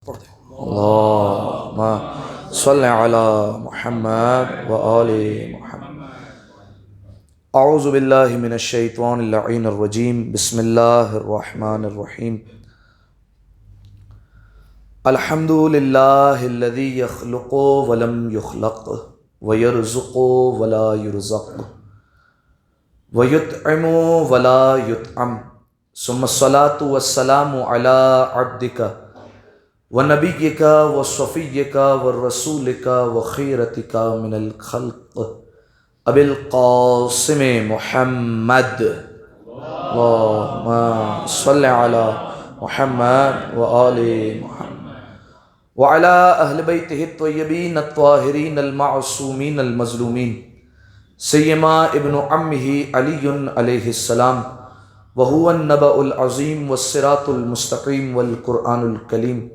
اللهم صل على محمد وآل محمد اعوذ باللہ من الشیطان اللعین الرجیم بسم اللہ الرحمن الرحیم الحمد للہ الذی یخلق ولم یخلق ویرزق ولا یرزق ویطعم ولا یطعم ثم الصلاة والسلام علی عبدک ونبیک وصفیک ورسولک وخیرتک من الخلق ابی القاسم محمد اللہم صل علی محمد وآل محمد وعلی اہل بیتہ الطیبین الطاہرین المعصومین المظلومین سیما ابن عمہ علی علیہ السلام وہو النبأ العظیم والصراط المستقیم والقرآن الکلیم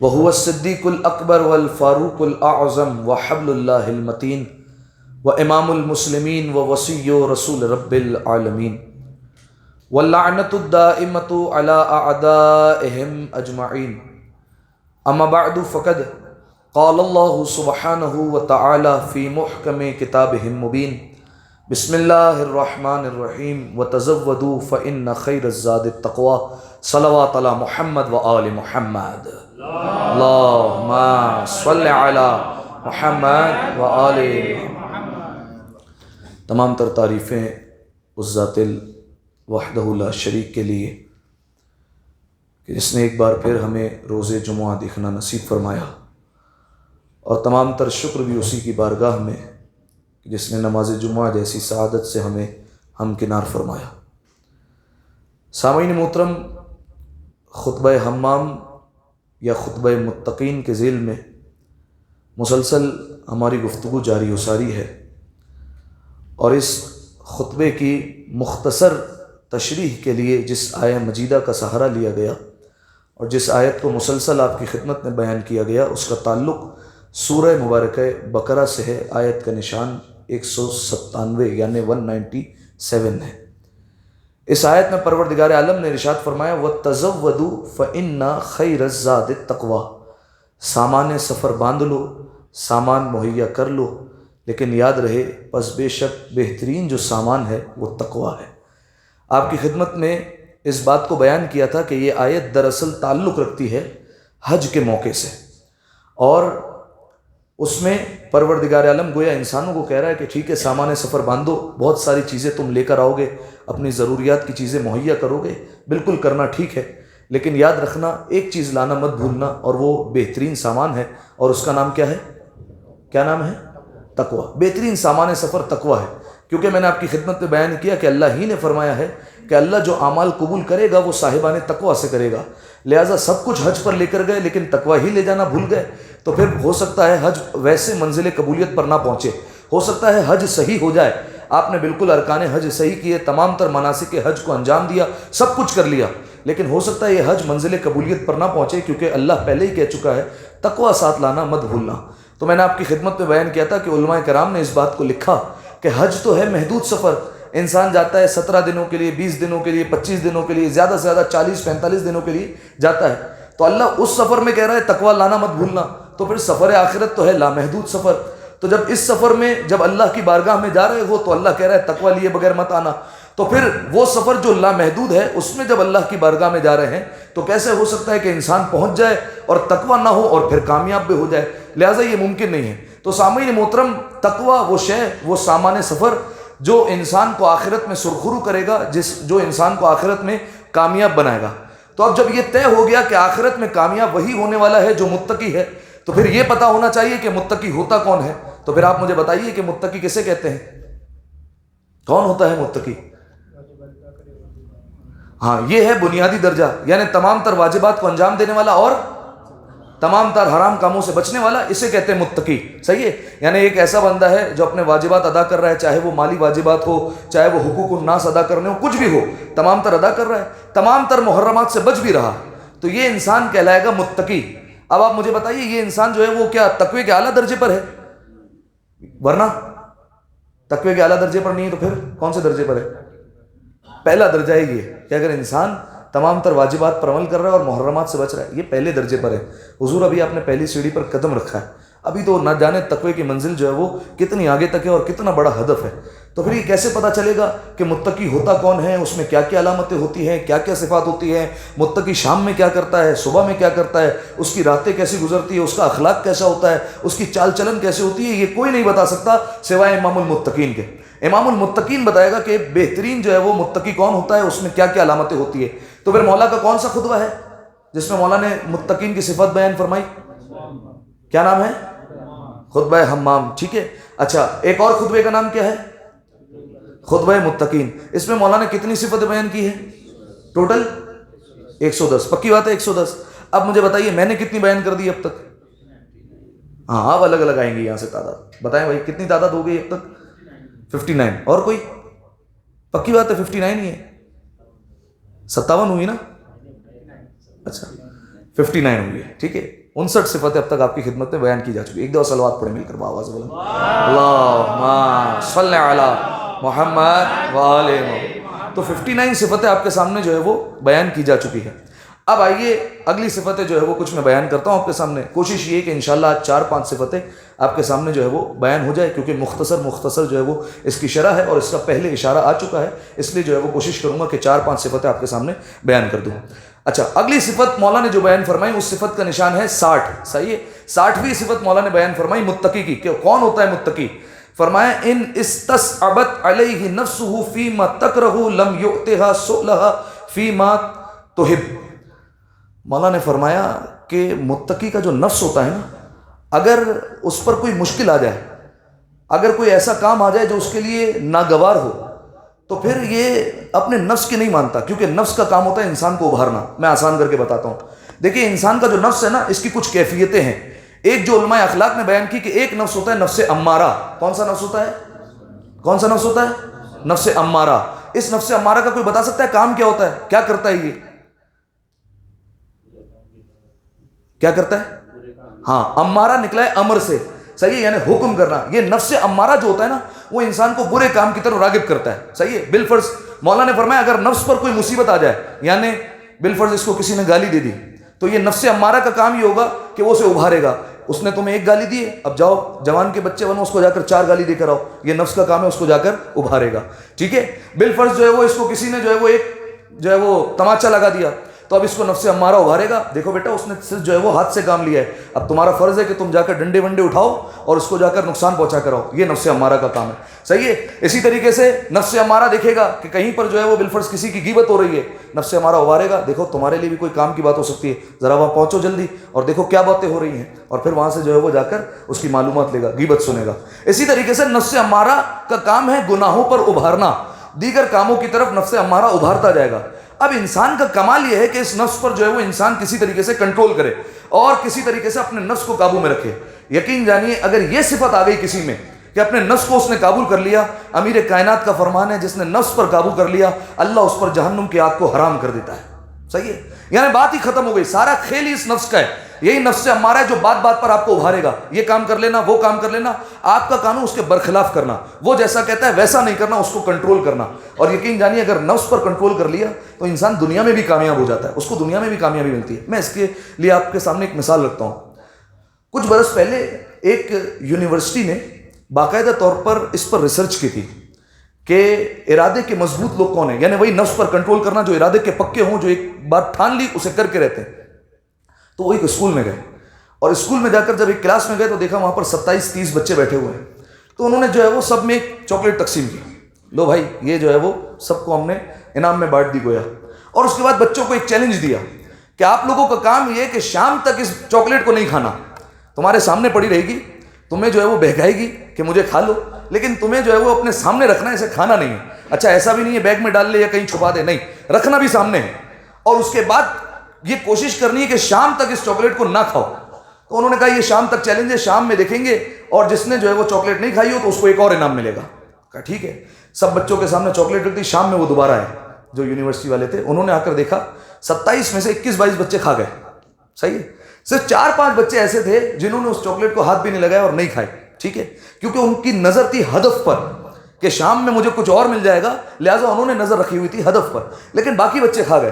وهو الصدیق الاکبر والفاروق الاعظم وحبل اللہ المتین وامام المسلمین ووصی رسول رب العالمین واللعنۃ الدائمۃ علی اعدائہم اجمعین اما بعد فقد قال اللہ سبحانہ وتعالی فی محکم کتابہ المبین بسم اللہ الرحمن الرحیم وتزودوا فإن خیر الزاد التقوی صلوات علی محمد وآل محمد اللہم صل علی محمد وآل محمد۔ تمام تر تعریفیں اس ذات وحدہ لا شریک کے لیے کہ جس نے ایک بار پھر ہمیں روز جمعہ دیکھنا نصیب فرمایا، اور تمام تر شکر بھی اسی کی بارگاہ میں جس نے نماز جمعہ جیسی سعادت سے ہمیں ہمکنار فرمایا۔ سامعین محترم، خطبہ حمام یا خطبہ متقین کے ذیل میں مسلسل ہماری گفتگو جاری و ساری ہے، اور اس خطبے کی مختصر تشریح کے لیے جس آیہ مجیدہ کا سہارا لیا گیا اور جس آیت کو مسلسل آپ کی خدمت میں بیان کیا گیا، اس کا تعلق سورہ مبارکہ بقرہ سے ہے۔ آیت کا نشان 197 یعنی 197 ہے۔ اس آیت میں پروردگار عالم نے ارشاد فرمایا وَتَزَوَّدُوا فَإِنَّ خَيْرَ الزَّادِ التَّقْوَىٰ، سامان سفر باندھ لو، سامان مہیا کر لو، لیکن یاد رہے پس بے شک بہترین جو سامان ہے وہ تقویٰ ہے۔ آپ کی خدمت میں اس بات کو بیان کیا تھا کہ یہ آیت دراصل تعلق رکھتی ہے حج کے موقع سے، اور اس میں پروردگار عالم گویا انسانوں کو کہہ رہا ہے کہ ٹھیک ہے، سامان سفر باندھو، بہت ساری چیزیں تم لے کر آؤ گے، اپنی ضروریات کی چیزیں مہیا کرو گے، بالکل کرنا ٹھیک ہے، لیکن یاد رکھنا ایک چیز لانا مت بھولنا، اور وہ بہترین سامان ہے، اور اس کا نام کیا ہے؟ کیا نام ہے؟ تقویٰ۔ بہترین سامان سفر تقویٰ ہے، کیونکہ میں نے آپ کی خدمت میں بیان کیا کہ اللہ ہی نے فرمایا ہے کہ اللہ جو اعمال قبول کرے گا وہ صاحبان تقویٰ سے کرے گا، لہٰذا سب کچھ حج پر لے کر گئے لیکن تقویٰ ہی لے جانا بھول گئے، تو پھر ہو سکتا ہے حج ویسے منزل قبولیت پر نہ پہنچے، ہو سکتا ہے حج صحیح ہو جائے، آپ نے بالکل ارکان حج صحیح کیے، تمام تر مناسک حج کو انجام دیا، سب کچھ کر لیا، لیکن ہو سکتا ہے یہ حج منزل قبولیت پر نہ پہنچے، کیونکہ اللہ پہلے ہی کہہ چکا ہے تقویٰ ساتھ لانا مت بھولنا۔ تو میں نے آپ کی خدمت میں بیان کیا تھا کہ علماء کرام نے اس بات کو لکھا کہ حج تو ہے محدود سفر، انسان جاتا ہے 17 دنوں کے لیے، 20 دنوں کے لیے، 25 دنوں کے لیے، زیادہ سے زیادہ 40-45 دنوں کے لیے جاتا ہے، تو اللہ اس سفر میں کہہ رہا ہے تقویٰ لانا مت بھولنا، تو پھر سفر آخرت تو ہے لامحدود سفر، تو جب اس سفر میں جب اللہ کی بارگاہ میں جا رہے ہو تو اللہ کہہ رہا ہے تقویٰ لیے بغیر مت آنا، تو پھر وہ سفر جو لامحدود ہے اس میں جب اللہ کی بارگاہ میں جا رہے ہیں تو کیسے ہو سکتا ہے کہ انسان پہنچ جائے اور تقویٰ نہ ہو اور پھر کامیاب بھی ہو جائے؟ لہٰذا یہ ممکن نہیں ہے۔ تو سامعین محترم، تقویٰ وہ شے، وہ سامان سفر جو انسان کو آخرت میں سرخرو کرے گا، جو انسان کو آخرت میں کامیاب بنائے گا۔ تو اب جب یہ طے ہو گیا کہ آخرت میں کامیاب وہی ہونے والا ہے جو متقی ہے، تو پھر یہ پتہ ہونا چاہیے کہ متقی ہوتا کون ہے۔ تو پھر آپ مجھے بتائیے کہ متقی کسے کہتے ہیں؟ کون ہوتا ہے متقی؟ ہاں، یہ ہے بنیادی درجہ، یعنی تمام تر واجبات کو انجام دینے والا اور تمام تر حرام کاموں سے بچنے والا، اسے کہتے ہیں متقی۔ صحیح ہے؟ یعنی ایک ایسا بندہ ہے جو اپنے واجبات ادا کر رہا ہے، چاہے وہ مالی واجبات ہو، چاہے وہ حقوق الناس ادا کرنے ہو، کچھ بھی ہو، تمام تر ادا کر رہا ہے، تمام تر محرمات سے بچ بھی رہا، تو یہ انسان کہلائے گا متقی۔ اب آپ مجھے بتائیے یہ انسان جو ہے وہ کیا تقوی کے اعلیٰ درجے پر ہے؟ ورنہ تقوی کے اعلیٰ درجے پر نہیں ہے تو پھر کون سے درجے پر ہے؟ پہلا درجہ ہے یہ کہ اگر انسان تمام تر واجبات پر عمل کر رہا ہے اور محرمات سے بچ رہا ہے، یہ پہلے درجے پر ہے حضور. ابھی آپ نے پہلی سیڑھی پر قدم رکھا ہے، ابھی تو نہ جانے تقوی کی منزل جو ہے وہ کتنی آگے تک ہے اور کتنا بڑا ہدف ہے. تو پھر یہ کیسے پتہ چلے گا کہ متقی ہوتا کون ہے، اس میں کیا کیا علامتیں ہوتی ہیں، کیا کیا صفات ہوتی ہیں، متقی شام میں کیا کرتا ہے، صبح میں کیا کرتا ہے، اس کی راتیں کیسی گزرتی ہے، اس کا اخلاق کیسا ہوتا ہے، اس کی چال چلن کیسے ہوتی ہے، یہ کوئی نہیں بتا سکتا سوائے امام المتقین کے. امام المتقین بتائے گا کہ بہترین جو ہے وہ متقی کون ہوتا ہے، اس میں کیا کیا علامتیں ہوتی ہے. تو پھر مولا کا کون سا خطبہ ہے جس میں مولا نے متقین کی صفت بیان فرمائی؟ کیا نام ہے؟ خطبہ حمام. ٹھیک ہے. اچھا، ایک اور خطبے کا نام کیا ہے؟ خطبہ متقین. اس میں مولا نے کتنی صفتیں بیان کی ہیں؟ ٹوٹل 110. پکی بات ہے 110. اب مجھے بتائیے میں نے کتنی بیان کر دی اب تک؟ ہاں اب الگ الگ آئیں گی یہاں سے تعداد. بتائیں بھائی کتنی تعداد ہو گئی اب تک؟ 59. اور کوئی؟ پکی بات ہے 59 ہی ہے. 57 ہوئی نا؟ اچھا 59 ہوئی ہے. ٹھیک ہے. 59 صفتیں اب تک آپ کی خدمت میں بیان کی جا چکی. ایک دو صلوات پڑھیں مل کر بآواز بلند. اللہم صلی علی محمد وآل محمد. تو 59 صفتیں آپ کے سامنے جو ہے وہ بیان کی جا چکی ہے. اب آئیے اگلی صفتیں جو ہے وہ کچھ میں بیان کرتا ہوں آپ کے سامنے. کوشش یہ کہ انشاءاللہ آج 4-5 صفتیں آپ کے سامنے جو ہے وہ بیان ہو جائے، کیونکہ مختصر جو ہے وہ اس کی شرح ہے اور اس کا پہلے اشارہ آ چکا ہے، اس لیے جو ہے وہ کوشش کروں گا کہ 4-5 صفتیں آپ کے سامنے بیان کر دوں. اچھا، اگلی صفت مولا نے جو بیان فرمائی اس صفت کا نشان ہے 60. صحیح ہے. 60ویں صفت مولا نے بیان فرمائی متقی کی کہ کون ہوتا ہے متقی. فرمایا ان استصعبت علیہ نفسہ فیما تکرہ لم یؤتہا سؤلہا فیما تحب. مولا نے فرمایا کہ متقی کا جو نفس ہوتا ہے نا، اگر اس پر کوئی مشکل آ جائے، اگر کوئی ایسا کام آ جائے جو اس کے لیے ناگوار ہو، تو پھر یہ اپنے نفس کی نہیں مانتا، کیونکہ نفس کا کام ہوتا ہے انسان کو ابھارنا. میں آسان کر کے بتاتا ہوں. دیکھیں انسان کا جو نفس ہے نا، اس کی کچھ کیفیتیں ہیں. ایک جو علماء اخلاق نے بیان کی کہ ایک نفس ہوتا ہے نفس امارہ. کون سا نفس ہوتا ہے؟ کون سا نفس ہوتا ہے؟ نفس امارہ. اس نفس امارہ کا کوئی بتا سکتا ہے کام کیا ہوتا ہے؟ کیا کرتا ہے یہ؟ کیا کرتا ہے؟ ہاں، امارہ نکلا ہے امر سے. صحیح ہے، یعنی حکم کرنا. یہ نفس امارہ جو ہوتا ہے نا، وہ انسان کو برے کام کی طرف راغب کرتا ہے. صحیح ہے. بالفرض مولا نے فرمایا اگر نفس پر کوئی مصیبت آ جائے، یعنی بالفرض اس کو کسی نے گالی دے دی، تو یہ نفس امارہ کا کام یہ ہوگا کہ وہ اسے ابھارے گا. اس نے تمہیں ایک گالی دی ہے، اب جاؤ جوان کے بچے بنو، اس کو جا کر 4 گالی دے کر آؤ. یہ نفس کا کام ہے، اس کو جا کر ابھارے گا. ٹھیک ہے. بالفرض جو ہے وہ اس کو کسی نے جو ہے وہ ایک جو ہے وہ تماچا لگا دیا، تو اب اس کو نفس امارہ ابھارے گا. دیکھو بیٹا اس نے صرف جو ہے وہ ہاتھ سے کام لیا ہے، اب تمہارا فرض ہے کہ تم جا کر ڈنڈے ونڈے اٹھاؤ اور اس کو جا کر نقصان پہنچا کر آؤ. یہ نفس امارہ کا کام ہے. صحیح ہے. اسی طریقے سے نفس امارہ دیکھے گا کہ کہیں پر جو ہے وہ بالفرض کسی کی غیبت ہو رہی ہے، نفس امارہ ابھارے گا. دیکھو تمہارے لیے بھی کوئی کام کی بات ہو سکتی ہے، ذرا وہاں پہنچو جلدی اور دیکھو کیا باتیں ہو رہی ہیں، اور پھر وہاں سے جو ہے وہ جا کر اس کی معلومات لے گا، غیبت سنے گا. اسی طریقے سے نفس امارہ کا کام ہے گناہوں پر ابھارنا، دیگر کاموں کی طرف نفس امارہ ابھارتا جائے گا. اب انسان کا کمال یہ ہے کہ اس نفس پر جو ہے وہ انسان کسی طریقے سے کنٹرول کرے اور کسی طریقے سے اپنے نفس کو قابو میں رکھے. یقین جانیے اگر یہ صفت آ گئی کسی میں کہ اپنے نفس کو اس نے قابو کر لیا، امیر کائنات کا فرمان ہے جس نے نفس پر قابو کر لیا اللہ اس پر جہنم کی آگ کو حرام کر دیتا ہے. صحیح ہے. یعنی بات ہی ختم ہو گئی. سارا کھیل ہی اس نفس کا ہے. یہی نفس امارہ ہے جو بات بات پر آپ کو ابھارے گا، یہ کام کر لینا، وہ کام کر لینا. آپ کا قانون اس کے برخلاف کرنا، وہ جیسا کہتا ہے ویسا نہیں کرنا، اس کو کنٹرول کرنا. اور یقین جانیے اگر نفس پر کنٹرول کر لیا تو انسان دنیا میں بھی کامیاب ہو جاتا ہے، اس کو دنیا میں بھی کامیابی ملتی ہے. میں اس کے لیے آپ کے سامنے ایک مثال رکھتا ہوں. کچھ برس پہلے ایک یونیورسٹی نے باقاعدہ طور پر اس پر ریسرچ کی تھی کہ ارادے کے مضبوط لوگ کون ہیں، یعنی وہی نفس پر کنٹرول کرنا جو ارادے کے پکے ہوں، جو ایک بات ٹھان لی اسے کر کے رہتے ہیں. تو وہ ایک اسکول میں گئے اور اسکول میں جا کر جب ایک کلاس میں گئے تو دیکھا وہاں پر 27-30 بچے بیٹھے ہوئے ہیں. تو انہوں نے جو ہے وہ سب میں ایک چاکلیٹ تقسیم کی. لو بھائی یہ جو ہے وہ سب کو ہم نے انعام میں بانٹ دی گویا. اور اس کے بعد بچوں کو ایک چیلنج دیا کہ آپ لوگوں کا کام یہ ہے کہ شام تک اس چاکلیٹ کو نہیں کھانا، تمہارے سامنے پڑی رہے گی، تمہیں جو ہے وہ بہکائے گی کہ مجھے کھا لو، لیکن تمہیں جو ہے وہ اپنے سامنے رکھنا ہے، اسے کھانا نہیں ہے. اچھا ایسا بھی نہیں ہے بیگ میں ڈال لے یا کہیں چھپا دے، نہیں، رکھنا بھی سامنے ہے. اور اس کے بعد یہ کوشش کرنی ہے کہ شام تک اس چاکلیٹ کو نہ کھاؤ. تو انہوں نے کہا یہ شام تک چیلنج ہے، شام میں دیکھیں گے اور جس نے جو ہے وہ چاکلیٹ نہیں کھائی ہو تو اس کو ایک اور انعام ملے گا. کہا ٹھیک ہے. سب بچوں کے سامنے چاکلیٹ رکھ دی. شام میں وہ دوبارہ آئے جو یونیورسٹی والے تھے، انہوں نے آ کر دیکھا 27 میں سے 21-22 بچے کھا گئے. صحیح ہے. صرف 4-5 بچے ایسے تھے جنہوں نے اس چاکلیٹ کو ہاتھ بھی نہیں لگایا اور نہیں کھائے. ٹھیک ہے. کیونکہ ان کی نظر تھی ہدف پر کہ شام میں مجھے کچھ اور مل جائے گا، لہٰذا انہوں نے نظر رکھی ہوئی تھی ہدف پر، لیکن باقی بچے کھا گئے.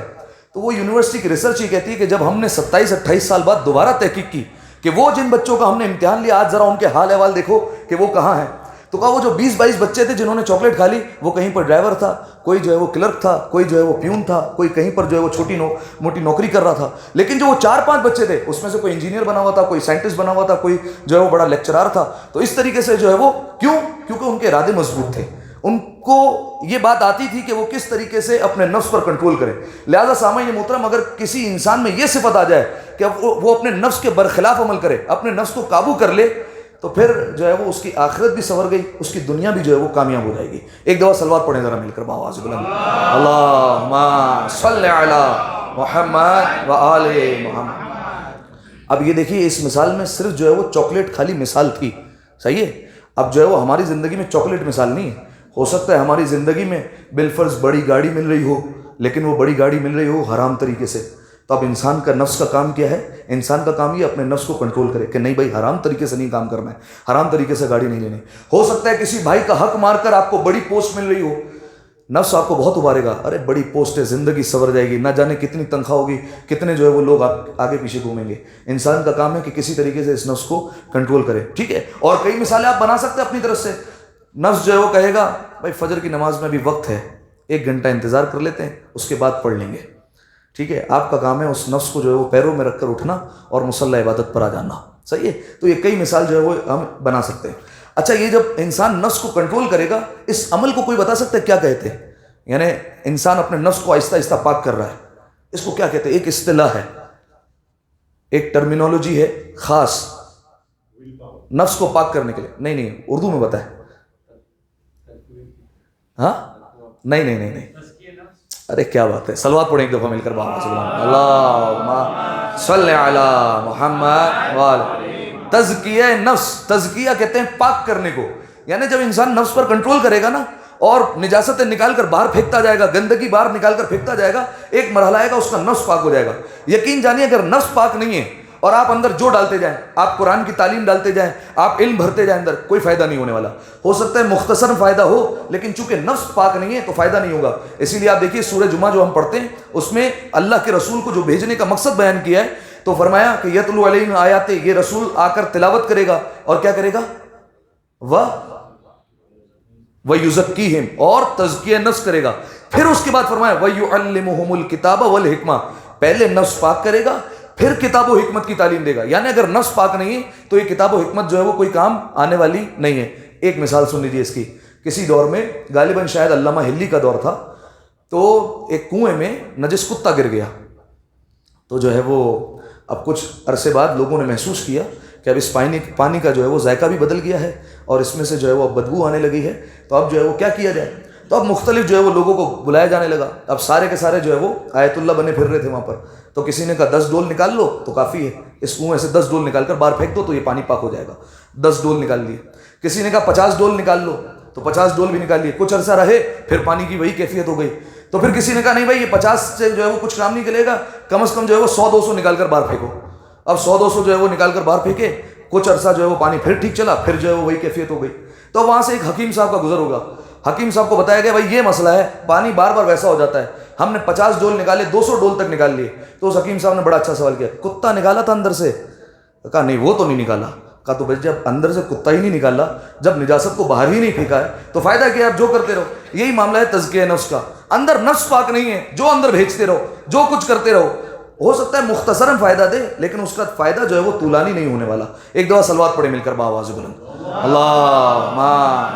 تو وہ یونیورسٹی کی ریسرچ یہ کہتی ہے کہ جب ہم نے 27-28 سال بعد دوبارہ تحقیق کی کہ وہ جن بچوں کا ہم نے امتحان لیا آج ذرا ان کے حال احوال دیکھو کہ وہ کہاں ہیں، تو کہا وہ جو 20-22 بچے تھے جنہوں نے چاکلیٹ کھا لی، وہ کہیں پر ڈرائیور تھا، کوئی جو ہے وہ کلرک تھا، کوئی جو ہے وہ پیون تھا، کوئی کہیں پر جو ہے وہ چھوٹی موٹی نوکری کر رہا تھا، لیکن جو وہ 4-5 بچے تھے اس میں سے کوئی انجینئر بنا ہوا تھا، کوئی سائنٹسٹ بنا ہوا تھا، کوئی جو ہے وہ بڑا لیکچرار تھا۔ تو اس طریقے سے جو ہے وہ کیونکہ ان کے ارادے مضبوط تھے، ان کو یہ بات آتی تھی کہ وہ کس طریقے سے اپنے نفس پر کنٹرول کرے۔ لہذا سامعین محترم، اگر کسی انسان میں یہ صفت آ جائے کہ وہ اپنے نفس کے برخلاف عمل کرے، اپنے نفس کو قابو کر لے، تو پھر جو ہے وہ اس کی آخرت بھی سنور گئی، اس کی دنیا بھی جو ہے وہ کامیاب ہو جائے گی۔ ایک دفعہ صلوات پڑھیں ذرا مل کر بآواز بلند، اللہم صلی علی محمد و آل محمد۔ اب یہ دیکھیے اس مثال میں صرف جو ہے وہ چاکلیٹ خالی مثال تھی، صحیح ہے؟ اب جو ہے وہ ہماری زندگی میں چاکلیٹ مثال نہیں ہے، ہو سکتا ہے ہماری زندگی میں بالفرض بڑی گاڑی مل رہی ہو، لیکن وہ بڑی گاڑی مل رہی ہو حرام طریقے سے۔ تو اب انسان کا نفس کا کام کیا ہے؟ انسان کا کام یہ اپنے نفس کو کنٹرول کرے کہ نہیں بھائی حرام طریقے سے نہیں کام کرنا ہے، حرام طریقے سے گاڑی نہیں لینی۔ ہو سکتا ہے کسی بھائی کا حق مار کر آپ کو بڑی پوسٹ مل رہی ہو، نفس آپ کو بہت ابھارے گا، ارے بڑی پوسٹ ہے، زندگی سنور جائے گی، نہ جانے کتنی تنخواہ ہوگی، کتنے جو ہے وہ لوگ آگے پیچھے گھومیں گے۔ انسان کا کام ہے کہ کسی طریقے سے اس نفس کو کنٹرول کرے، ٹھیک ہے؟ اور کئی مثالیں آپ بنا سکتے ہیں اپنی طرف سے۔ نفس جو ہے وہ کہے گا بھائی فجر کی نماز میں بھی وقت ہے، 1 گھنٹہ انتظار کر لیتے ہیں، اس کے بعد پڑھ لیں گے، ٹھیک ہے؟ آپ کا کام ہے اس نفس کو جو ہے وہ پیروں میں رکھ کر اٹھنا اور مصلی عبادت پر آ جانا، صحیح ہے؟ تو یہ کئی مثال جو ہے وہ ہم بنا سکتے ہیں۔ اچھا، یہ جب انسان نفس کو کنٹرول کرے گا، اس عمل کو کوئی بتا سکتا ہے کیا کہتے ہیں؟ یعنی انسان اپنے نفس کو آہستہ آہستہ پاک کر رہا ہے، اس کو کیا کہتے ہیں؟ ایک اصطلاح ہے، ایک ٹرمینالوجی ہے خاص نفس کو پاک کرنے کے لیے۔ نہیں اردو میں بتائیں۔ ہاں نہیں، ارے کیا بات ہے، صلوات پڑھیں ایک دفعہ مل کر بآواز بلند، اللہم صلی علی محمد وآلہ۔ تزکیہ نفس، تزکیہ کہتے ہیں پاک کرنے کو، یعنی جب انسان نفس پر کنٹرول کرے گا نا اور نجاستیں نکال کر باہر پھینکتا جائے گا، گندگی باہر نکال کر پھینکتا جائے گا، ایک مرحلہ آئے گا اس کا نفس پاک ہو جائے گا۔ یقین جانیے اگر نفس پاک نہیں ہے اور آپ اندر جو ڈالتے جائیں، آپ قرآن کی تعلیم ڈالتے جائیں، آپ علم بھرتے جائیں اندر، کوئی فائدہ نہیں ہونے والا۔ ہو سکتا ہے مختصر فائدہ ہو، لیکن چونکہ نفس پاک نہیں ہے تو فائدہ نہیں ہوگا۔ اسی لیے آپ دیکھیے سورہ جمعہ جو ہم پڑھتے ہیں اس میں اللہ کے رسول کو جو بھیجنے کا مقصد بیان کیا ہے، تو فرمایا کہ یتلو علیہم آیات، یہ رسول آ کر تلاوت کرے گا اور کیا کرے گا؟ وَيُزَكِّيهِمْ، اور تزکیہ نفس کرے گا۔ پھر اس کے بعد فرمایا وَيُعَلِّمُهُمُ الْكِتَابَ وَالْحِكْمَةَ، پہلے نفس پاک کرے گا پھر کتاب و حکمت کی تعلیم دے گا۔ یعنی اگر نفس پاک نہیں ہے تو یہ کتاب و حکمت جو ہے وہ کوئی کام آنے والی نہیں ہے۔ ایک مثال سن لیجیے اس کی۔ کسی دور میں غالباً شاید علامہ ہلی کا دور تھا، تو ایک کنویں میں نجس کتا گر گیا، تو جو ہے وہ اب کچھ عرصے بعد لوگوں نے محسوس کیا کہ اب اس پانی کا جو ہے وہ ذائقہ بھی بدل گیا ہے اور اس میں سے جو ہے وہ اب بدبو آنے لگی ہے، تو اب جو ہے وہ کیا کیا جائے؟ تو اب مختلف جو ہے وہ لوگوں کو بلایا جانے لگا۔ اب سارے کے سارے جو ہے وہ آیت اللہ بنے پھر رہے تھے وہاں پر، تو کسی نے کہا 10 ڈول نکال لو تو کافی ہے، اس کنویں سے 10 ڈول نکال کر باہر پھینک دو تو یہ پانی پاک ہو جائے گا۔ 10 ڈول نکال لیے۔ کسی نے کہا 50 ڈول نکال لو، تو 50 ڈول بھی نکال لیے، کچھ عرصہ رہے پھر پانی کی وہی کیفیت ہو گئی۔ تو پھر کسی نے کہا نہیں بھائی یہ 50 سے جو ہے وہ کچھ کام نہیں چلے گا، کم از کم جو ہے وہ 100-200 نکال کر باہر پھینکو۔ اب 100-200 جو ہے وہ نکال کر باہر پھینکے، کچھ عرصہ جو ہے وہ پانی پھر ٹھیک چلا، پھر جو ہے وہ وہی کیفیت ہو گئی۔ تو وہاں سے ایک حکیم صاحب کا گزر ہوگا، حکیم صاحب کو بتایا گیا بھائی یہ مسئلہ ہے، پانی بار بار ویسا ہو جاتا ہے، ہم نے 50 ڈول نکالے، 200 ڈول تک نکال لیے۔ تو اس حکیم صاحب نے بڑا اچھا سوال کیا، کتا نکالا تھا اندر سے؟ کہا نہیں وہ تو نہیں نکالا۔ کہا تو بھائی جب اندر سے کتا ہی نہیں نکالا، جب نجاست کو باہر ہی نہیں پھینکا ہے تو فائدہ کیا؟ آپ جو کرتے رہو۔ یہی معاملہ ہے تزکیہ نفس کا، اندر نفس پاک نہیں ہے، جو اندر بھیجتے رہو، جو کچھ کرتے رہو، ہو سکتا ہے مختصراً فائدہ دے لیکن اس کا فائدہ جو ہے وہ طولانی نہیں ہونے والا۔ ایک دفعہ صلوات پڑھے مل کر بآواز بلند، اللہم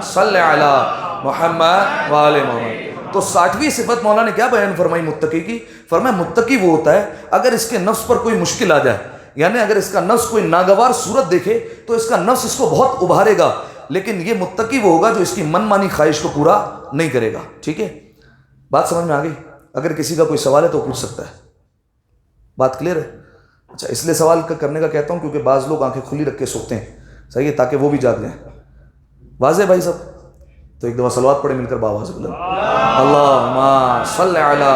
صلی علی محمد وآل محمد۔ تو 60ویں صفت مولا نے کیا بیان فرمائی متقی کی؟ فرمایا متقی وہ ہوتا ہے اگر اس کے نفس پر کوئی مشکل آ جائے، یعنی اگر اس کا نفس کوئی ناگوار صورت دیکھے تو اس کا نفس اس کو بہت ابھارے گا، لیکن یہ متقی وہ ہوگا جو اس کی من مانی خواہش کو پورا نہیں کرے گا۔ ٹھیک ہے، بات سمجھ میں آ گئی؟ اگر کسی کا کوئی سوال ہے تو پوچھ سکتا ہے، بات کلیئر ہے؟ اچھا، اس لیے سوال کرنے کا کہتا ہوں کیونکہ بعض لوگ آنکھیں کھلی رکھ کے سوتے ہیں، صحیح ہے، تاکہ وہ بھی جاگ جائیں۔ واضح بھائی سب؟ تو ایک دفعہ صلوات پڑھے مل کر بآواز بلند، اللہم صلی علی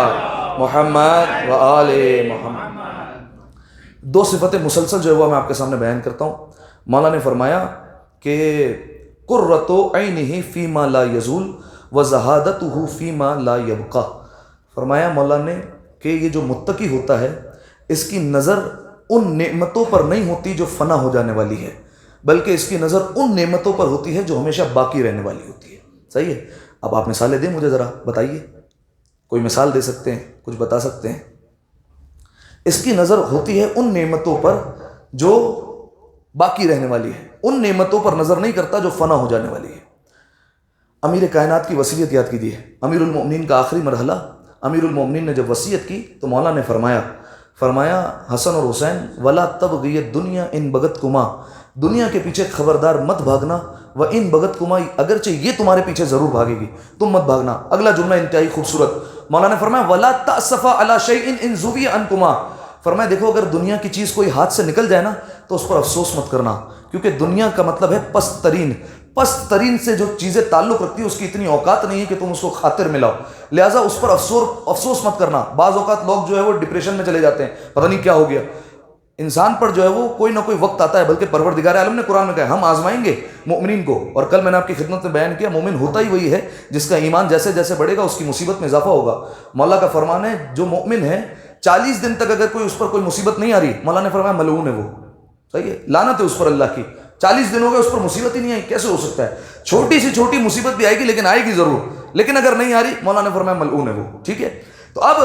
محمد و آل محمد۔ 2 صفتیں مسلسل جو ہے وہ میں آپ کے سامنے بیان کرتا ہوں۔ مولا نے فرمایا کہ قرۃ عینہ فیما لا یزول و زہادتہ فیما لا یبقی۔ فرمایا مولا نے کہ یہ جو متقی ہوتا ہے اس کی نظر ان نعمتوں پر نہیں ہوتی جو فنا ہو جانے والی ہے، بلکہ اس کی نظر ان نعمتوں پر ہوتی ہے جو ہمیشہ باقی رہنے والی ہوتی ہے. صحیح ہے. اب آپ مثالیں دیں مجھے ذرا، بتائیے، کوئی مثال دے سکتے ہیں، کچھ بتا سکتے ہیں؟ اس کی نظر ہوتی ہے ان نعمتوں پر جو باقی رہنے والی ہے، ان نعمتوں پر نظر نہیں کرتا جو فنا ہو جانے والی ہے. امیر کائنات کی وصیت یاد کیجیے، امیر المؤمنین کا آخری مرحلہ. امیر المؤمنین نے جب وصیت کی تو مولا نے فرمایا حسن اور حسین ولا تبغی الدنیا ان بغت کما، دنیا کے پیچھے خبردار مت بھاگنا، و ان بغت کما، اگرچہ یہ تمہارے پیچھے ضرور بھاگے گی تم مت بھاگنا. اگلا جملہ انتہائی خوبصورت. مولا نے فرمایا ولا تأسف علی شیء ان زوی عنکما، فرمایا دیکھو اگر دنیا کی چیز کوئی ہاتھ سے نکل جائے نا تو اس پر افسوس مت کرنا، کیونکہ دنیا کا مطلب ہے پست ترین سے جو چیزیں تعلق رکھتی ہے اس کی اتنی اوقات نہیں ہے کہ تم اس کو خاطر میں لاؤ، لہٰذا اس پر افسوس مت کرنا. بعض اوقات لوگ جو ہے وہ ڈپریشن میں چلے جاتے ہیں، پتہ نہیں کیا ہو گیا. انسان پر جو ہے وہ کوئی نہ کوئی وقت آتا ہے، بلکہ پروردگار عالم نے قرآن میں کہا ہم آزمائیں گے مومنین کو. اور کل میں نے آپ کی خدمت میں بیان کیا مومن ہوتا ہی وہی ہے جس کا ایمان جیسے جیسے بڑھے گا اس کی مصیبت میں اضافہ ہوگا. مولا کا فرمان ہے جو مومن ہے 40 دن تک اگر کوئی اس پر کوئی مصیبت نہیں آ رہی، مولا نے فرمایا ملعون ہے وہ. صحیح ہے، لعنت ہے اس پر اللہ کی. 40 دن ہو گئے اس پر مصیبت ہی نہیں آئی، کیسے ہو سکتا ہے؟ چھوٹی سی چھوٹی مصیبت بھی آئے گی لیکن آئے گی ضرور، لیکن اگر نہیں آ رہی مولا نے فرمایا ملعون ہے وہ. ٹھیک ہے. تو اب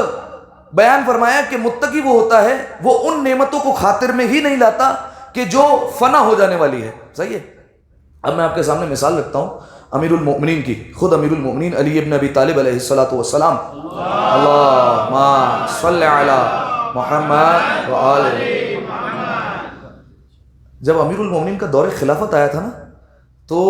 بیان فرمایا کہ متقی وہ ہوتا ہے وہ ان نعمتوں کو خاطر میں ہی نہیں لاتا کہ جو فنا ہو جانے والی ہے. صحیح ہے. اب میں آپ کے سامنے مثال رکھتا ہوں امیر المؤمنین کی. خود امیر المؤمنین علی ابن ابی طالب علیہ الصلوۃ والسلام، اللہم صل علی محمد وآل. جب امیر المؤمنین کا دور خلافت آیا تھا نا تو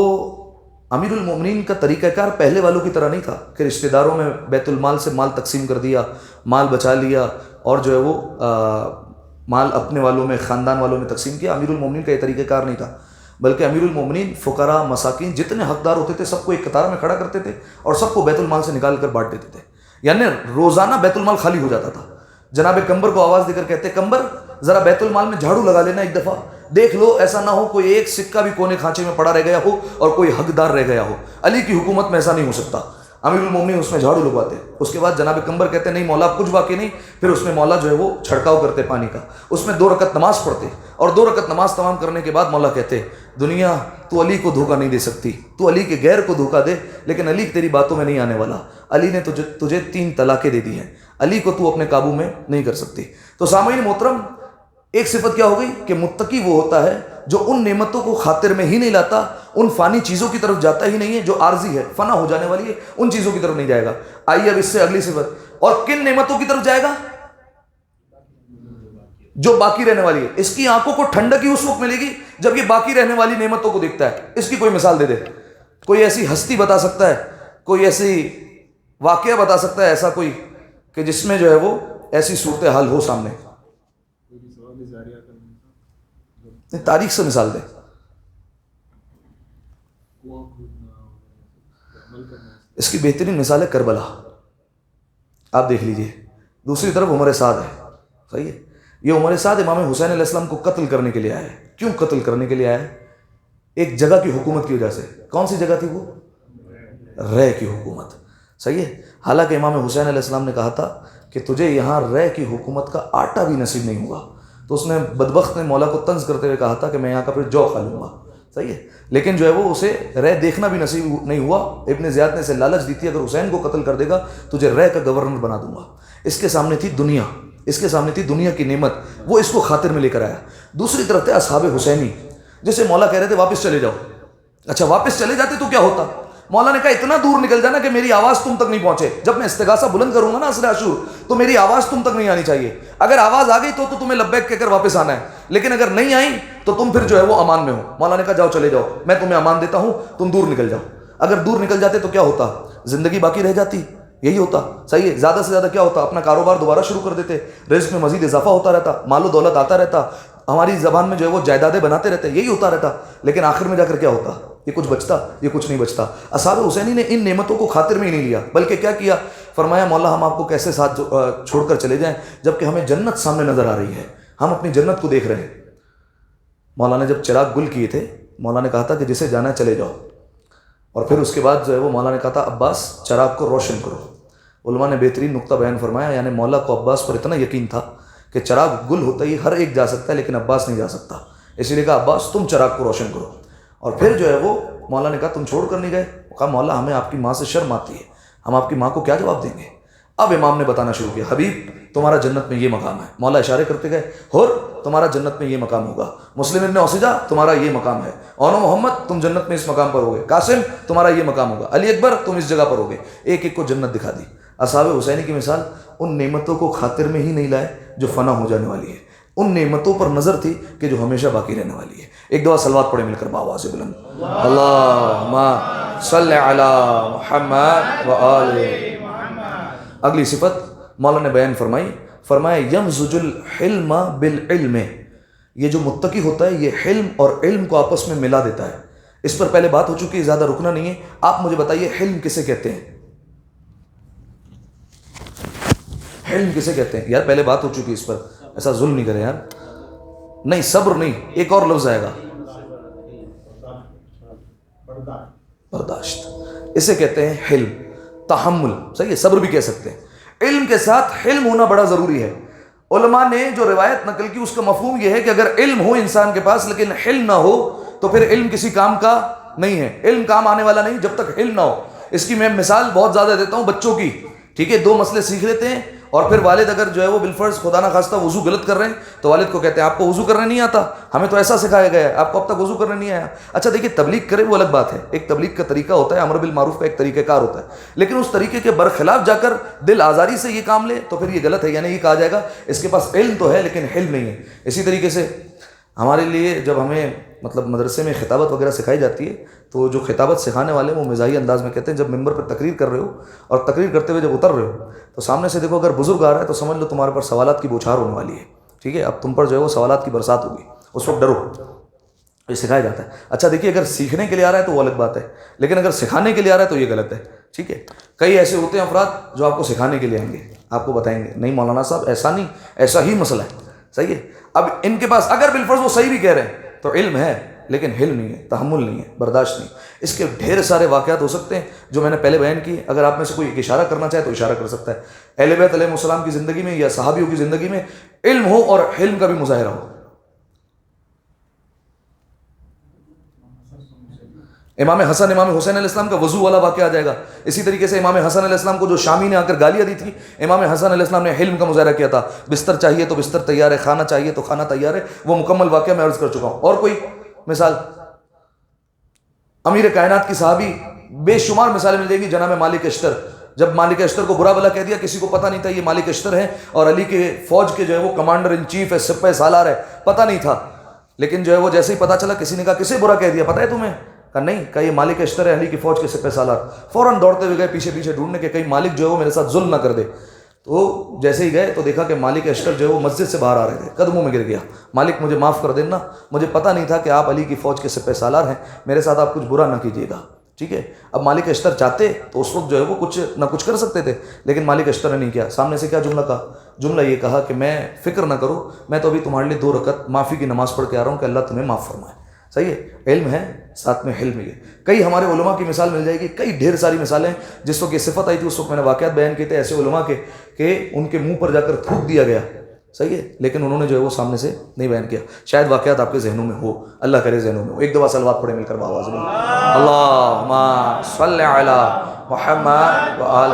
امیر المؤمنین کا طریقہ کار پہلے والوں کی طرح نہیں تھا کہ رشتہ داروں میں بیت المال سے مال تقسیم کر دیا، مال بچا لیا اور جو ہے وہ مال اپنے والوں میں، خاندان والوں میں تقسیم کیا. امیر المؤمنین کا یہ طریقہ کار نہیں تھا، بلکہ امیر المؤمنین فقراء، مساکین، جتنے حقدار ہوتے تھے سب کو ایک قطار میں کھڑا کرتے تھے اور سب کو بیت المال سے نکال کر بانٹ دیتے تھے. یعنی روزانہ بیت المال خالی ہو جاتا تھا. جناب کمبر کو آواز دے کر کہتے کمبر ذرا بیت المال میں جھاڑو لگا لینا ایک دفعہ، دیکھ لو ایسا نہ ہو کوئی ایک سکہ بھی کونے کھانچے میں پڑا رہ گیا ہو اور کوئی حقدار رہ گیا ہو. علی کی حکومت میں ایسا نہیں ہو سکتا. امیر المومنین اس میں جھاڑو لگواتے. اس کے بعد جناب کمبر کہتے نہیں مولا کچھ باقی نہیں. پھر اس میں مولا جو ہے وہ چھڑکاؤ کرتے پانی کا، اس میں 2 رکعت نماز پڑھتے اور 2 رکعت نماز تمام کرنے کے بعد مولا کہتے دنیا تو علی کو دھوکہ نہیں دے سکتی، تو علی کے غیر کو دھوکہ دے لیکن علی تیری باتوں میں نہیں آنے والا. علی نے تجھے 3 طلاقیں دے دی ہیں، علی کو تو اپنے قابو میں نہیں کر سکتی. تو سامعین محترم، ایک صفت کیا ہو گئی کہ متقی وہ ہوتا ہے جو ان نعمتوں کو خاطر میں ہی نہیں لاتا، ان فانی چیزوں کی طرف جاتا ہی نہیں ہے جو عارضی ہے، فنا ہو جانے والی ہے، ان چیزوں کی طرف نہیں جائے گا. آئیے اب اس سے اگلی صفت، اور کن نعمتوں کی طرف جائے گا؟ جو باقی رہنے والی ہے. اس کی آنکھوں کو ٹھنڈک ہی اس وقت ملے گی جب یہ باقی رہنے والی نعمتوں کو دیکھتا ہے. اس کی کوئی مثال دے دے، کوئی ایسی ہستی بتا سکتا ہے، کوئی ایسی واقعہ بتا سکتا ہے ایسا کوئی کہ جس میں جو ہے وہ ایسی صورتحال ہو سامنے؟ تاریخ سے مثال دے. اس کی بہترین مثال ہے کربلا. آپ دیکھ لیجئے. دوسری طرف عمر سعد ہے. صحیح ہے. یہ عمر سعد امام حسین علیہ السلام کو قتل کرنے کے لیے آیا ہے. کیوں قتل کرنے کے لیے آیا ہے؟ ایک جگہ کی حکومت کی وجہ سے. کون سی جگہ تھی وہ؟ رے کی حکومت. صحیح ہے. حالانکہ امام حسین علیہ السلام نے کہا تھا کہ تجھے یہاں رے کی حکومت کا آٹا بھی نصیب نہیں ہوگا. تو اس نے بدبخت نے مولا کو طنز کرتے ہوئے کہا تھا کہ میں یہاں کا پھر جو کھا لوں گا. صحیح ہے. لیکن جو ہے وہ اسے رے دیکھنا بھی نصیب نہیں ہوا. ابن زیاد نے اسے لالچ دی تھی اگر حسین کو قتل کر دے گا تجھے رے کا گورنر بنا دوں گا. اس کے سامنے تھی دنیا، اس کے سامنے تھی دنیا کی نعمت، وہ اس کو خاطر میں لے کر آیا. دوسری طرف تھے اصحاب حسینی جسے مولا کہہ رہے تھے واپس چلے جاؤ. اچھا واپس چلے جاتے تو کیا ہوتا؟ مولا نے کہا اتنا دور نکل جانا کہ میری آواز تم تک نہیں پہنچے. جب میں استغاثہ بلند کروں گا نا عصر عاشور تو میری آواز تم تک نہیں آنی چاہیے. اگر آواز آ گئی تو تمہیں لبیک کہہ کر واپس آنا ہے، لیکن اگر نہیں آئی تو تم پھر جو ہے وہ امان میں ہو. مولا نے کہا جاؤ چلے جاؤ، میں تمہیں امان دیتا ہوں، تم دور نکل جاؤ. اگر دور نکل جاتے تو کیا ہوتا؟ زندگی باقی رہ جاتی، یہی ہوتا. صحیح ہے. زیادہ سے زیادہ کیا ہوتا؟ اپنا کاروبار دوبارہ شروع کر دیتے، رزق میں مزید اضافہ ہوتا رہتا، مال و دولت آتا رہتا، ہماری زبان میں جو ہے وہ جائیدادیں بناتے رہتے، یہی ہوتا رہتا. لیکن آخر میں جا کر کیا ہوتا؟ یہ کچھ بچتا؟ یہ کچھ نہیں بچتا. اصحاب حسینی نے ان نعمتوں کو خاطر میں ہی نہیں لیا، بلکہ کیا کیا؟ فرمایا مولا ہم آپ کو کیسے ساتھ چھوڑ کر چلے جائیں جبکہ ہمیں جنت سامنے نظر آ رہی ہے، ہم اپنی جنت کو دیکھ رہے ہیں. مولا نے جب چراغ گل کیے تھے مولا نے کہا تھا کہ جسے جانا ہے چلے جاؤ. اور پھر اس کے بعد جو ہے وہ مولا نے کہا تھا عباس چراغ کو روشن کرو. علماء نے بہترین نقطہ بیان فرمایا، یعنی مولا کو عباس پر اتنا یقین تھا کہ چراغ گل ہوتا ہی ہر ایک جا سکتا ہے لیکن عباس نہیں جا سکتا، اسی لیے کہا عباس تم چراغ کو روشن کرو۔ اور پھر جو ہے وہ مولا نے کہا تم چھوڑ کر نہیں گئے؟ کہا مولا ہمیں آپ کی ماں سے شرم آتی ہے، ہم آپ کی ماں کو کیا جواب دیں گے؟ اب امام نے بتانا شروع کیا، حبیب تمہارا جنت میں یہ مقام ہے، مولا اشارے کرتے گئے، حر تمہارا جنت میں یہ مقام ہوگا، مسلم ابن اوسجہ تمہارا یہ مقام ہے، اونو محمد تم جنت میں اس مقام پر ہوگے، قاسم تمہارا یہ مقام ہوگا، علی اکبر تم اس جگہ پر ہوگے، ایک ایک کو جنت دکھا دی۔ اصحاب حسینی کی مثال ان نعمتوں کو خاطر میں ہی نہیں لائے جو فنا ہو جانے والی ہے، ان نعمتوں پر نظر تھی کہ جو ہمیشہ باقی رہنے والی ہے۔ ایک دفعہ صلوات پڑھے مل کر بآواز بلند، اللہم صلی علی محمد و آل۔ اگلی صفت مولا نے بیان فرمایا یمزج الحلم بالعلم، یہ جو متقی ہوتا ہے یہ حلم اور علم کو آپس میں ملا دیتا ہے۔ اس پر پہلے بات ہو چکی ہے، زیادہ رکنا نہیں ہے۔ آپ مجھے بتائیے حلم کسے کہتے ہیں؟ حلم کسے کہتے ہیں؟ یار پہلے بات ہو چکی ہے اس پر، ایسا ظلم نہیں کرے یار، نہیں صبر نہیں، ایک اور لفظ آئے گا، برداشت، اسے کہتے ہیں حلم، تحمل، صحیح ہے، صبر بھی کہہ سکتے ہیں۔ علم کے ساتھ حلم ہونا بڑا ضروری ہے۔ علماء نے جو روایت نقل کی اس کا مفہوم یہ ہے کہ اگر علم ہو انسان کے پاس لیکن حلم نہ ہو تو پھر علم کسی کام کا نہیں ہے، علم کام آنے والا نہیں جب تک حلم نہ ہو۔ اس کی میں مثال بہت زیادہ دیتا ہوں بچوں کی، ٹھیک ہے، 2 مسئلے سیکھ لیتے ہیں اور پھر والد اگر جو ہے وہ بالفرض خدا نہ خواستہ وضو غلط کر رہے ہیں تو والد کو کہتے ہیں آپ کو وضو کرنا نہیں آتا، ہمیں تو ایسا سکھایا گیا ہے، آپ کو اب تک وضو کرنا نہیں آیا۔ اچھا دیکھیے تبلیغ کرے وہ الگ بات ہے، ایک تبلیغ کا طریقہ ہوتا ہے، امر بالمعروف کا ایک طریقہ کار ہوتا ہے، لیکن اس طریقے کے برخلاف جا کر دل آزاری سے یہ کام لے تو پھر یہ غلط ہے، یعنی یہ کہا جائے گا اس کے پاس علم تو ہے لیکن حلم نہیں ہے۔ اسی طریقے سے ہمارے لیے جب ہمیں مطلب مدرسے میں خطابت وغیرہ سکھائی جاتی ہے تو جو خطابت سکھانے والے وہ مزاحی انداز میں کہتے ہیں جب ممبر پر تقریر کر رہے ہو اور تقریر کرتے ہوئے جب اتر رہے ہو تو سامنے سے دیکھو، اگر بزرگ آ رہا ہے تو سمجھ لو تمہارے پر سوالات کی بوچھار ہونے والی ہے، ٹھیک ہے، اب تم پر جو ہے وہ سوالات کی برسات ہوگی، اس وقت ڈرو، یہ سکھایا جاتا ہے۔ اچھا دیکھیے اگر سیکھنے کے لیے آ رہا ہے تو وہ الگ بات ہے، لیکن اگر سکھانے کے لیے آ رہا ہے تو یہ غلط ہے، ٹھیک ہے۔ کئی ایسے ہوتے ہیں افراد جو آپ کو سکھانے کے لیے آئیں گے، آپ کو بتائیں گے نہیں مولانا صاحب ایسا نہیں، ایسا ہی مسئلہ ہے، صحیح ہے۔ اب ان کے پاس اگر بالفرض وہ صحیح بھی کہہ رہے ہیں تو علم ہے لیکن حلم نہیں ہے، تحمل نہیں ہے، برداشت نہیں۔ اس کے ڈھیر سارے واقعات ہو سکتے ہیں جو میں نے پہلے بیان کیے، اگر آپ میں سے کوئی ایک اشارہ کرنا چاہے تو اشارہ کر سکتا ہے۔ اہل بیت علیہ السلام کی زندگی میں یا صحابیوں کی زندگی میں علم ہو اور حلم کا بھی مظاہرہ ہو۔ امام حسن امام حسین علیہ السلام کا وضو والا واقعہ آ جائے گا۔ اسی طریقے سے امام حسن علیہ السلام کو جو شامی نے آ کر گالیاں دی تھی، امام حسن علیہ السلام نے حلم کا مظاہرہ کیا تھا، بستر چاہیے تو بستر تیار ہے، کھانا چاہیے تو کھانا تیار ہے، وہ مکمل واقعہ میں عرض کر چکا ہوں۔ اور کوئی مثال؟ امیر کائنات کی صحابی، بے شمار مثالیں مل جائیں گی، جناب مالک اشتر، جب مالک اشتر کو برا بلا کہہ دیا، کسی کو پتہ نہیں تھا یہ مالک اشتر ہے اور علی کے فوج کے جو ہے وہ کمانڈر ان چیف ہے، سپہ سالار ہے، پتہ نہیں تھا، لیکن جو ہے وہ جیسے ہی پتہ چلا کسی نے کہا کسے برا کہہ دیا پتہ ہے تمہیں؟ کہا نہیں، کہا یہ مالک اشتر ہے علی کی فوج کے سپہ سالار۔ فوراً دوڑتے ہوئے گئے پیچھے پیچھے ڈھونڈنے کے کہیں مالک جو ہے وہ میرے ساتھ ظلم نہ کر دے، تو جیسے ہی گئے تو دیکھا کہ مالک اشتر جو ہے وہ مسجد سے باہر آ رہے تھے، قدموں میں گر گیا، مالک مجھے معاف کر دینا، مجھے پتہ نہیں تھا کہ آپ علی کی فوج کے سپہ سالار ہیں، میرے ساتھ آپ کچھ برا نہ کیجیے گا، ٹھیک ہے۔ اب مالک اشتر چاہتے تو اس وقت جو ہے وہ کچھ نہ کچھ کر سکتے تھے، لیکن مالک اشتر نے نہیں کیا۔ سامنے سے کیا جملہ کہا؟ جملہ یہ کہا کہ میں فکر نہ کرو، میں تو ابھی تمہارے لیے 2 رکعت معافی کی نماز پڑھ کے آ رہا ہوں کہ اللہ تمہیں معاف فرمائے، صحیح ہے۔ علم ہے ساتھ میں حلم ہے۔ کئی ہمارے علماء کی مثال مل جائے گی، کئی ڈھیر ساری مثالیں، جس وقت یہ صفت آئی تھی اس وقت میں نے واقعات بیان کیے تھے ایسے علماء کے کہ ان کے منہ پر جا کر تھوک دیا گیا، صحیح ہے، لیکن انہوں نے جو ہے وہ سامنے سے نہیں بیان کیا۔ شاید واقعات آپ کے ذہنوں میں ہو، اللہ کرے ذہنوں میں ہو۔ ایک دفعہ صلوات پڑھے مل کر بآواز میں، اللہم صلی علی محمد و آل۔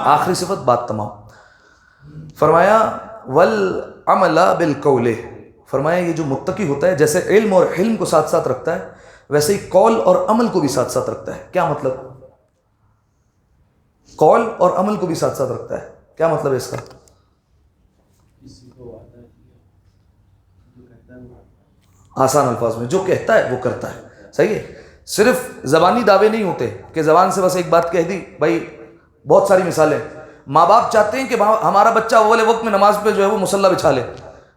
آخری صفت، بات تمام۔ فرمایا والعمل بالقول، فرمایا یہ جو متقی ہوتا ہے جیسے علم اور حلم کو ساتھ ساتھ رکھتا ہے ویسے ہی قول اور عمل کو بھی ساتھ ساتھ رکھتا ہے۔ کیا مطلب؟ قول اور عمل کو بھی ساتھ ساتھ رکھتا ہے، کیا مطلب ہے اس کا؟ آسان الفاظ میں جو کہتا ہے وہ کرتا ہے، صحیح ہے۔ صرف زبانی دعوے نہیں ہوتے کہ زبان سے بس ایک بات کہہ دی، بھائی بہت ساری مثالیں، ماں باپ چاہتے ہیں کہ ہمارا بچہ اول وقت میں نماز پہ جو ہے وہ مصلی بچھا لے،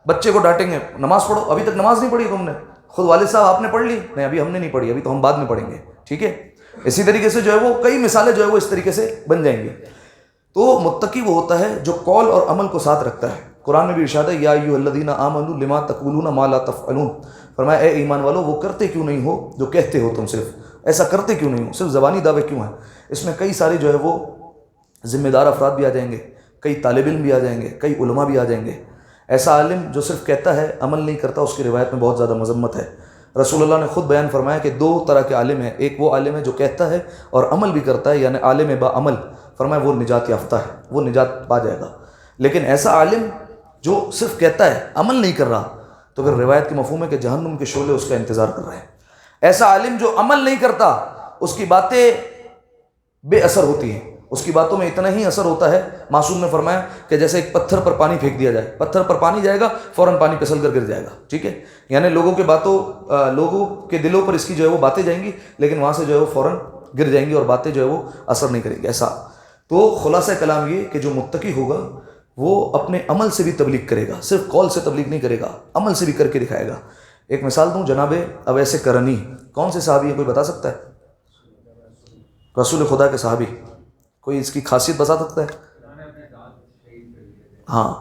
بچے کو ڈانٹیں گے نماز پڑھو، ابھی تک نماز نہیں پڑھی تم نے، خود والد صاحب آپ نے پڑھ لی؟ نہیں ابھی ہم نے نہیں پڑھی، ابھی تو ہم بعد میں پڑھیں گے، ٹھیک ہے۔ اسی طریقے سے جو ہے وہ کئی مثالیں جو ہے وہ اس طریقے سے بن جائیں گی۔ تو متقی وہ ہوتا ہے جو قول اور عمل کو ساتھ رکھتا ہے۔ قرآن میں بھی ارشاد ہے یا ایھا الذین آمنوا لما تقولون ما لا تفعلون، فرمایا اے ایمان والو وہ کرتے کیوں نہیں ہو جو کہتے ہو، تم صرف ایسا کرتے کیوں نہیں ہو، صرف زبانی دعوے کیوں ہیں؟ اس میں کئی سارے جو ہے وہ ذمہ دار افراد بھی آ جائیں گے، کئی طالب علم بھی آ جائیں گے، کئی علماء بھی آ جائیں گے۔ ایسا عالم جو صرف کہتا ہے عمل نہیں کرتا، اس کی روایت میں بہت زیادہ مذمت ہے۔ رسول اللہ نے خود بیان فرمایا کہ دو طرح کے عالم ہیں، ایک وہ عالم ہے جو کہتا ہے اور عمل بھی کرتا ہے، یعنی عالم با عمل، فرمایا وہ نجات یافتہ ہے، وہ نجات پا جائے گا۔ لیکن ایسا عالم جو صرف کہتا ہے عمل نہیں کر رہا، تو پھر روایت کے مفہوم ہے کہ جہنم کے شعلے اس کا انتظار کر رہے ہیں۔ ایسا عالم جو عمل نہیں کرتا، اس کی باتیں بے اثر ہوتی ہیں، اس کی باتوں میں اتنا ہی اثر ہوتا ہے، معصوم نے فرمایا کہ جیسے ایک پتھر پر پانی پھینک دیا جائے، پتھر پر پانی جائے گا فوراً پانی پھسل کر گر جائے گا، ٹھیک ہے، یعنی لوگوں کے دلوں پر اس کی جو ہے وہ باتیں جائیں گی، لیکن وہاں سے جو ہے وہ فوراً گر جائیں گی اور باتیں جو ہے وہ اثر نہیں کریں گی۔ ایسا تو خلاصہ کلام یہ کہ جو متقی ہوگا وہ اپنے عمل سے بھی تبلیغ کرے گا، صرف قول سے تبلیغ نہیں کرے گا، عمل سے بھی کر کے دکھائے گا۔ ایک مثال دوں، جناب اویس کرنی کون سے صحابی ہے، کوئی بتا سکتا ہے؟ رسول خدا کے صحابی، کوئی اس کی خاصیت بتا سکتا ہے؟ ہاں،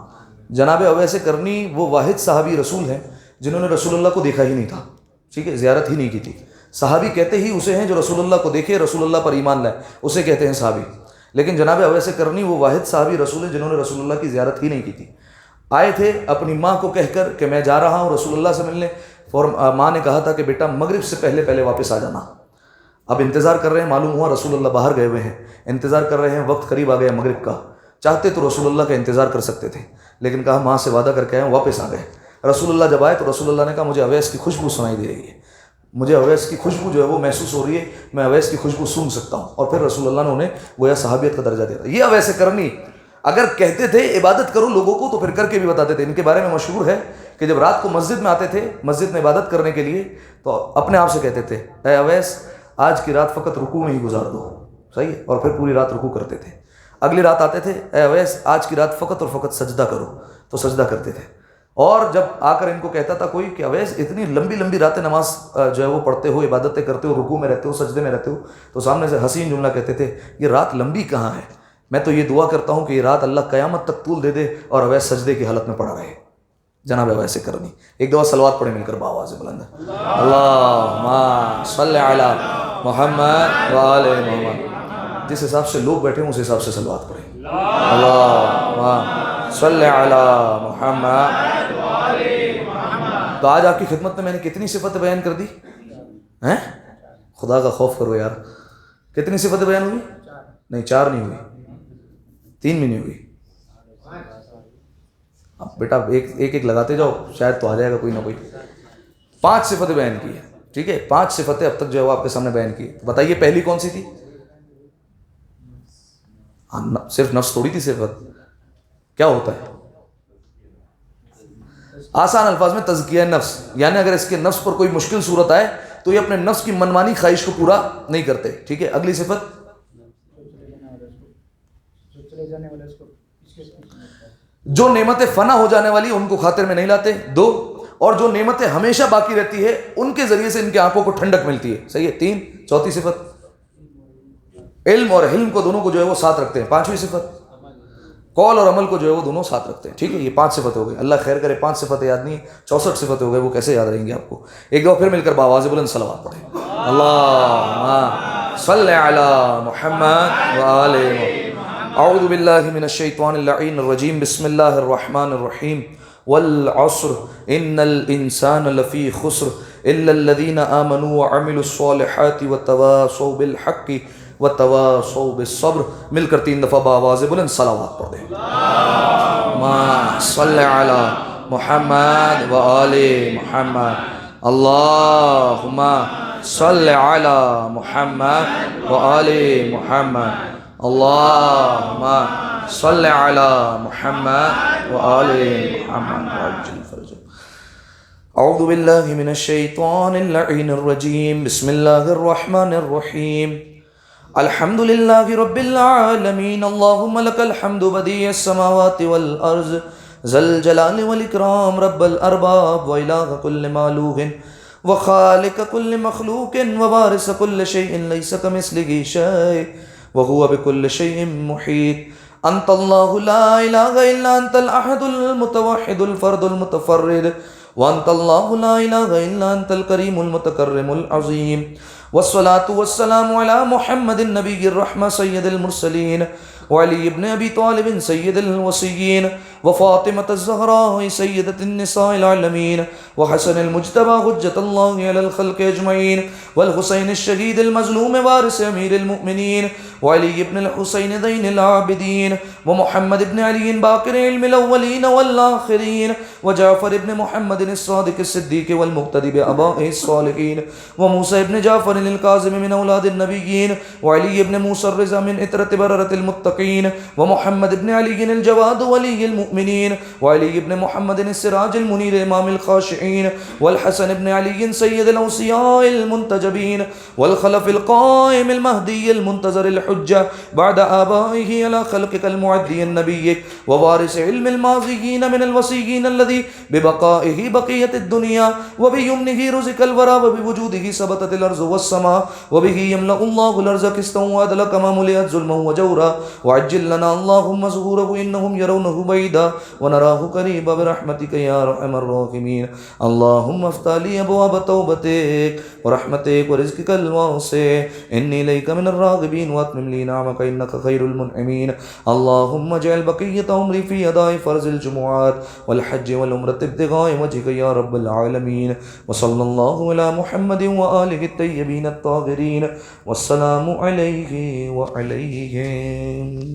جناب اویس کرنی وہ واحد صحابی رسول ہیں جنہوں نے رسول اللہ کو دیکھا ہی نہیں تھا، ٹھیک ہے، زیارت ہی نہیں کی تھی۔ صحابی کہتے ہی اسے ہیں جو رسول اللہ کو دیکھے، رسول اللہ پر ایمان لائے، اسے کہتے ہیں صحابی۔ لیکن جناب اویس کرنی وہ واحد صحابی رسول ہیں جنہوں نے رسول اللہ کی زیارت ہی نہیں کی تھی۔ آئے تھے اپنی ماں کو کہہ کر کہ میں جا رہا ہوں رسول اللہ سے ملنے، ماں نے کہا تھا کہ بیٹا مغرب سے پہلے پہلے واپس آ جانا۔ اب انتظار کر رہے ہیں، معلوم ہوا رسول اللہ باہر گئے ہوئے ہیں، انتظار کر رہے ہیں، وقت قریب آ گیا مغرب کا۔ چاہتے تو رسول اللہ کا انتظار کر سکتے تھے، لیکن کہا ماں سے وعدہ کر کے آئے، واپس آ گئے۔ رسول اللہ جب آئے تو رسول اللہ نے کہا مجھے اویس کی خوشبو سنائی دے رہی ہے، مجھے اویس کی خوشبو جو ہے وہ محسوس ہو رہی ہے، میں اویس کی خوشبو سونگھ سکتا ہوں۔ اور پھر رسول اللہ نے انہیں گویا صحابیت کا درجہ دیا۔ یہ اویس کرنی اگر کہتے تھے عبادت کرو لوگوں کو، تو پھر کر کے بھی بتاتے تھے۔ ان کے بارے میں مشہور ہے کہ جب رات کو مسجد میں آتے تھے، مسجد میں عبادت کرنے کے لیے، تو اپنے آپ سے کہتے تھے اے اویس آج کی رات فقط رکوع میں ہی گزار دو، صحیح ہے، اور پھر پوری رات رکوع کرتے تھے۔ اگلی رات آتے تھے اے اویس آج کی رات فقط اور فقط سجدہ کرو، تو سجدہ کرتے تھے۔ اور جب آ کر ان کو کہتا تھا کوئی کہ اویس اتنی لمبی لمبی راتیں نماز جو ہے وہ پڑھتے ہو، عبادتیں کرتے ہو، رکوع میں رہتے ہو، سجدے میں رہتے ہو، تو سامنے سے حسین جملہ کہتے تھے یہ رات لمبی کہاں ہے، میں تو یہ دعا کرتا ہوں کہ یہ رات اللہ قیامت تک طول دے دے اور اویس سجدے کی حالت میں پڑا رہے۔ جناب اویس کرنی، ایک دفعہ صلوات پڑھیں مل کر بآواز بلند، اللہم صلی علی محمد وآل محمد۔ جس حساب سے لوگ بیٹھے ہیں اس حساب سے صلوات پڑھیں، اللہم صلی علی محمد۔ تو آج آپ کی خدمت میں نے کتنی صفتیں بیان کر دی ہیں؟ خدا کا خوف کرو یار، کتنی صفتیں بیان ہوئی؟ نہیں 4 نہیں ہوئی، 3 بھی نہیں ہوئی۔ اب بیٹا ایک لگاتے جاؤ، شاید تو آ جائے گا کوئی نہ کوئی۔ 5 صفتیں بیان کی ہے، ٹھیک ہے، 5 صفتیں اب تک جو ہے وہ آپ کے سامنے بیان کی۔ بتائیے پہلی کون سی تھی؟ صرف نفس تھوڑی تھی صفت، کیا ہوتا ہے؟ آسان الفاظ میں تزکیہ نفس، یعنی اگر اس کے نفس پر کوئی مشکل صورت آئے تو یہ اپنے نفس کی منمانی خواہش کو پورا نہیں کرتے، ٹھیک ہے۔ اگلی صفت جو نعمتیں فنا ہو جانے والی ان کو خاطر میں نہیں لاتے، 2، اور جو نعمتیں ہمیشہ باقی رہتی ہے ان کے ذریعے سے ان کی آنکھوں کو ٹھنڈک ملتی ہے، صحیح ہے، 3۔ چوتھی صفت علم اور حلم کو دونوں کو جو ہے وہ ساتھ رکھتے ہیں۔ 5ویں صفت قول اور عمل کو جو ہے وہ دونوں ساتھ رکھتے ہیں، ٹھیک ہے۔ یہ 5 صفت ہو گئی، اللہ خیر کرے 5 صفتیں یاد نہیں، 64 صفتیں ہو گئی، وہ کیسے یاد رہیں گی آپ کو؟ ایک دفعہ پھر مل کر بآواز بلند صلوات پڑھیں، اللہم صلی علی محمد وآل محمد۔ اعوذ باللہ من الشیطان اللعین الرجیم، بسم اللہ الرحمن الرحیم، والعصر ان الانسان لفی خسر الا الذین آمنوا وعملوا الصالحات وتواصوا بالحق وتواصوا بالصبر۔ مل کر 3 دفعہ بآواز بلند صلوات پڑھ دیں، اللہم صلی علی محمد وآل محمد، اللہم صلی علی محمد وآل محمد، اللہم صلی علی محمد وآل محمد وعجل فرجہ۔ اعوذ باللہ من الشیطان اللعین الرجیم، بسم اللہ الرحمن الرحیم، الحمد للہ رب العالمین، اللہم لک الحمد بدیع السماوات والارض، ذا الجلال والاکرام، رب الارباب والہ کل معلوق وخالق کل مخلوق ووارث کل شیء لیس کمثلہ شیء وهو بكل شيء محيط، انت الله لا اله الا انت الاحد المتوحد الفرد المتفرد، وانت الله لا اله الا انت الكريم المتكرم العظيم، والصلاة والسلام على محمد النبي الرحمة سيد المرسلين، وعلي بن أبي طالب سيد الوصيين وفاطمة الزهراء سيدة النساء العالمين وحسن المجتبى حجة الله على الخلق أجمعين والحسين الشهيد المظلوم وارث أمير المؤمنين وعلي بن الحسين زين العابدين ومحمد بن علي باقر علم الأولين والآخرين وجعفر بن محمد الصادق الصديق والمقتدي بآبائه الصالحين وموسى بن جعفر الكاظم من أولاد النبيين وعلي بن موسى الرضا من إترة بررة المتقين ومحمد بن علي الجواد ولي المؤمنين وعلي بن محمد السراج المنير إمام الخاشعين والحسن بن علي سيد الأوصياء المنتجبين والخلف القائم المهدي المنتظر الحجة بعد آبائه على خلقك المعدي النبي ووارث علم الماضيين من الوصيين الذي ببقائه بقية الدنيا وبيمنه رزق الورى وبوجوده ثبتت الأرض والسماء وبه يملأ الله الأرض قسطا وعدلا كما ملئت ظلما وجورا وعجل لنا اللهم ظهوره إنهم يرونه بعيدا ونراه قريبا برحمتك يا أرحم الراحمين اللهم افتح لي أبواب توبتك ورحمتك ورزقك الواسع إني إليك من الراغبين وأتمم لي نعمك إنك خير المنعمين اللهم اجعل بقية عمري في أداء فرض الجمعات والحج والعمرة ابتغاء وجهك يا رب العالمين وصلى الله على محمد وآله الطيبين الطاهرين والسلام عليه وعليهم.